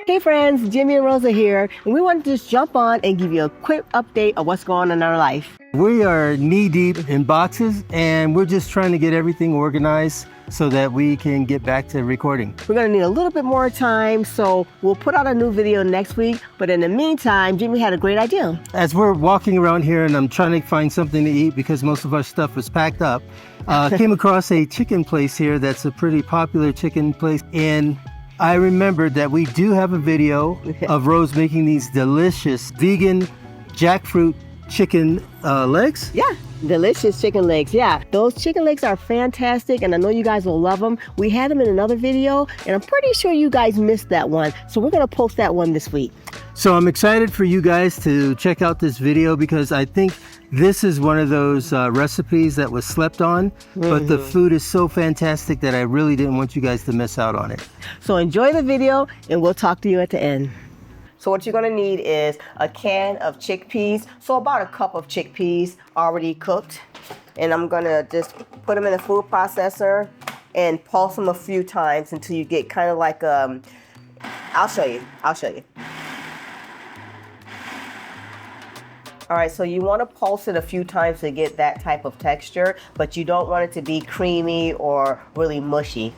Hey friends, Jimmy and Rosa here, and we wanted to just jump on and give you a quick update of what's going on in our life. We are knee-deep in boxes, and we're just trying to get everything organized so that we can get back to recording. We're gonna need a little bit more time, so we'll put out a new video next week, but in the meantime, Jimmy had a great idea. As we're walking around here and I'm trying to find something to eat because most of our stuff was packed up, came across a chicken place here that's a pretty popular chicken place, and I remembered that we do have a video of Rose making these delicious vegan jackfruit chicken legs. Yeah, delicious chicken legs. Yeah, those chicken legs are fantastic, and I know you guys will love them. We had them in another video, and I'm pretty sure you guys missed that one, so we're gonna post that one this week. So I'm excited for you guys to check out this video because I think this is one of those recipes that was slept on, but the food is so fantastic that I really didn't want you guys to miss out on it. So enjoy the video, and we'll talk to you at the end. So what you're gonna need is a can of chickpeas, so about a cup of chickpeas already cooked. And I'm gonna just put them in a food processor and pulse them a few times until you get kind of like, I'll show you. All right, so you want to pulse it a few times to get that type of texture, but you don't want it to be creamy or really mushy.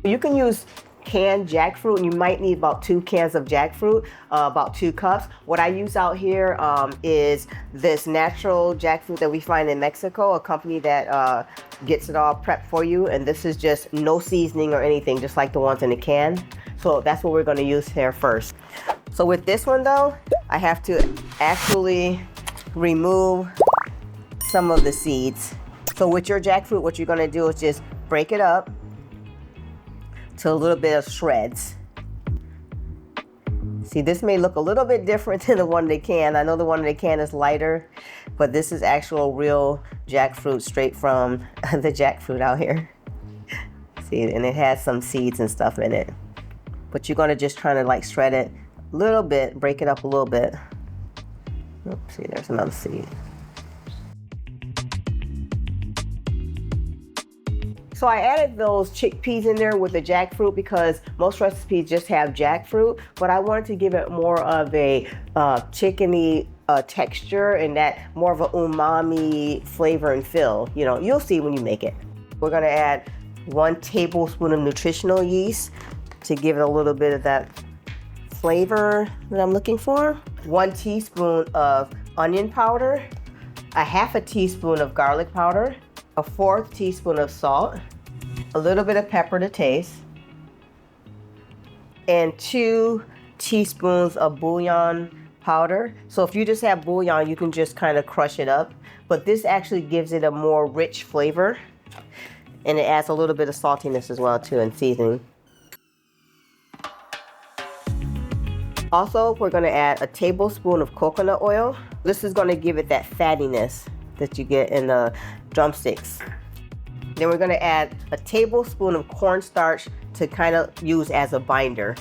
You can use canned jackfruit, and you might need about 2 cans of jackfruit, about 2 cups. What I use out here is this natural jackfruit that we find in Mexico, a company that gets it all prepped for you, and this is just no seasoning or anything, just like the ones in the can. So that's what we're going to use here first. So with this one though, I have to actually remove some of the seeds. So with your jackfruit, what you're going to do is just break it up to a little bit of shreds. See, this may look a little bit different than the one in the can. I know the one in the can is lighter, but this is actual real jackfruit straight from the jackfruit out here. See, and it has some seeds and stuff in it. But you're gonna just try to like shred it a little bit, break it up a little bit. Oops, see, there's another seed. So I added those chickpeas in there with the jackfruit because most recipes just have jackfruit, but I wanted to give it more of a chickeny texture and that more of an umami flavor and feel. You know, you'll see when you make it. We're gonna add 1 tablespoon of nutritional yeast to give it a little bit of that flavor that I'm looking for. 1 teaspoon of onion powder, a 1/2 teaspoon of garlic powder, a 1/4 teaspoon of salt, a little bit of pepper to taste, and 2 teaspoons of bouillon powder. So if you just have bouillon, you can just kind of crush it up, but this actually gives it a more rich flavor, and it adds a little bit of saltiness as well too, and seasoning. Also, we're gonna add a tablespoon of coconut oil. This is gonna give it that fattiness that you get in the drumsticks. Then we're gonna add a tablespoon of cornstarch to kind of use as a binder.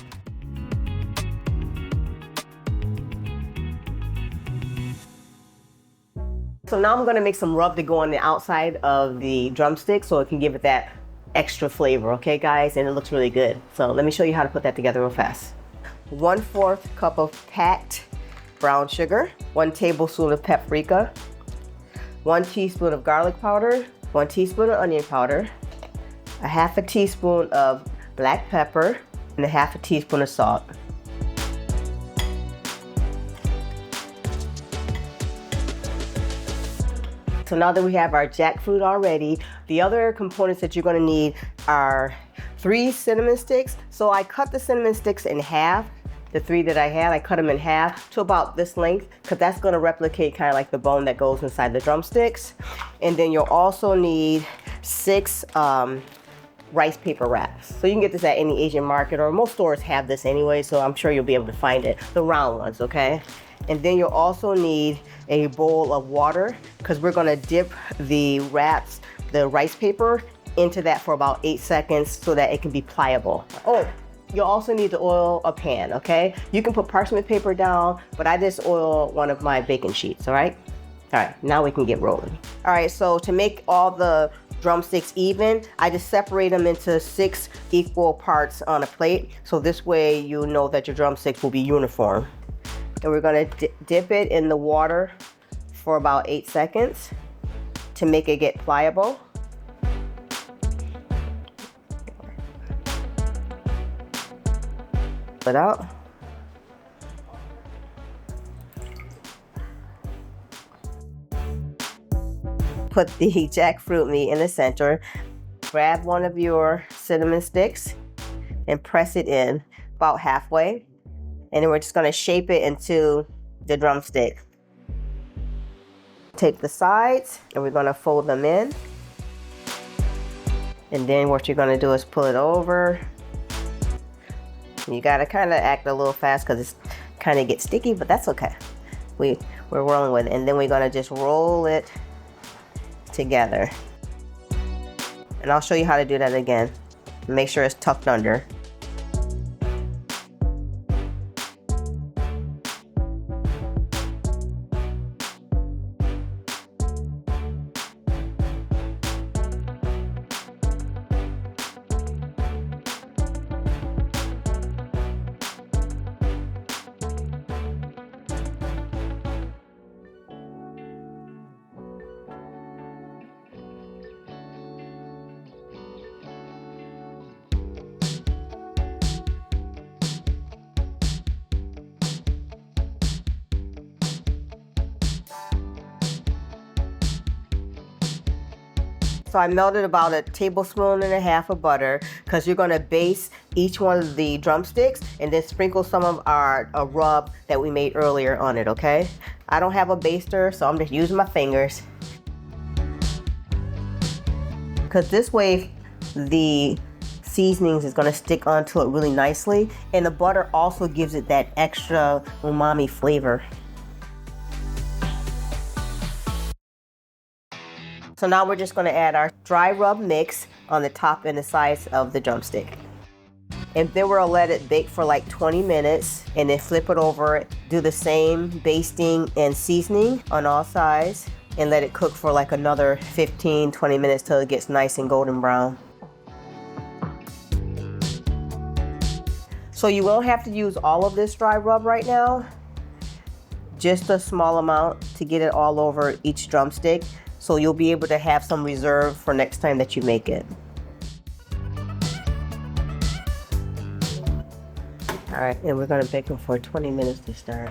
So now I'm gonna make some rub to go on the outside of the drumstick so it can give it that extra flavor, okay guys? And it looks really good. So let me show you how to put that together real fast. 1/4 cup of packed brown sugar, 1 tablespoon of paprika, 1 teaspoon of garlic powder, 1 teaspoon of onion powder, a 1/2 teaspoon of black pepper, and a 1/2 teaspoon of salt. So now that we have our jackfruit already, the other components that you're gonna need are 3 cinnamon sticks. So I cut the cinnamon sticks in half. The 3 that I had, I cut them in half to about this length because that's going to replicate kind of like the bone that goes inside the drumsticks. And then you'll also need 6 rice paper wraps. So you can get this at any Asian market, or most stores have this anyway, so I'm sure you'll be able to find it, the round ones, okay? And then you'll also need a bowl of water because we're going to dip the wraps, the rice paper, into that for about 8 seconds so that it can be pliable. Oh, you'll also need to oil a pan, okay? You can put parchment paper down, but I just oil one of my baking sheets, all right? All right, now we can get rolling. All right, so to make all the drumsticks even, I just separate them into 6 equal parts on a plate. So this way you know that your drumsticks will be uniform. And we're gonna dip it in the water for about 8 seconds to make it get pliable. Put out. Put the jackfruit meat in the center. Grab one of your cinnamon sticks and press it in about halfway. And then we're just gonna shape it into the drumstick. Take the sides and we're gonna fold them in. And then what you're gonna do is pull it over. You gotta kind of act a little fast because it's kind of gets sticky, but that's okay. We're rolling with it. And then we're gonna just roll it together. And I'll show you how to do that again. Make sure it's tucked under. So I melted about 1.5 tablespoons of butter because you're gonna base each one of the drumsticks and then sprinkle some of our rub that we made earlier on it, okay? I don't have a baster, so I'm just using my fingers. Because this way the seasonings is gonna stick onto it really nicely, and the butter also gives it that extra umami flavor. So now we're just gonna add our dry rub mix on the top and the sides of the drumstick. And then we'll let it bake for like 20 minutes and then flip it over, do the same basting and seasoning on all sides and let it cook for like another 15-20 minutes till it gets nice and golden brown. So you won't have to use all of this dry rub right now, just a small amount to get it all over each drumstick. So you'll be able to have some reserve for next time that you make it. All right, and we're gonna bake them for 20 minutes to start.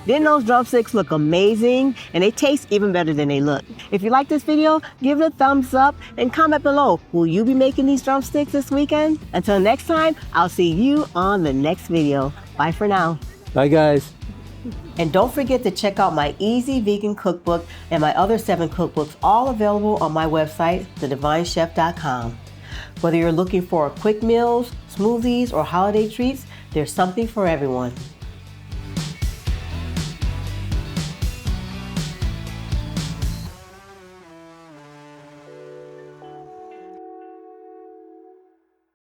Didn't those drumsticks look amazing? And they taste even better than they look. If you like this video, give it a thumbs up and comment below. Will you be making these drumsticks this weekend? Until next time, I'll see you on the next video. Bye for now. Bye guys. And don't forget to check out my easy vegan cookbook and my other 7 cookbooks, all available on my website, thedivinechef.com. Whether you're looking for quick meals, smoothies, or holiday treats, there's something for everyone.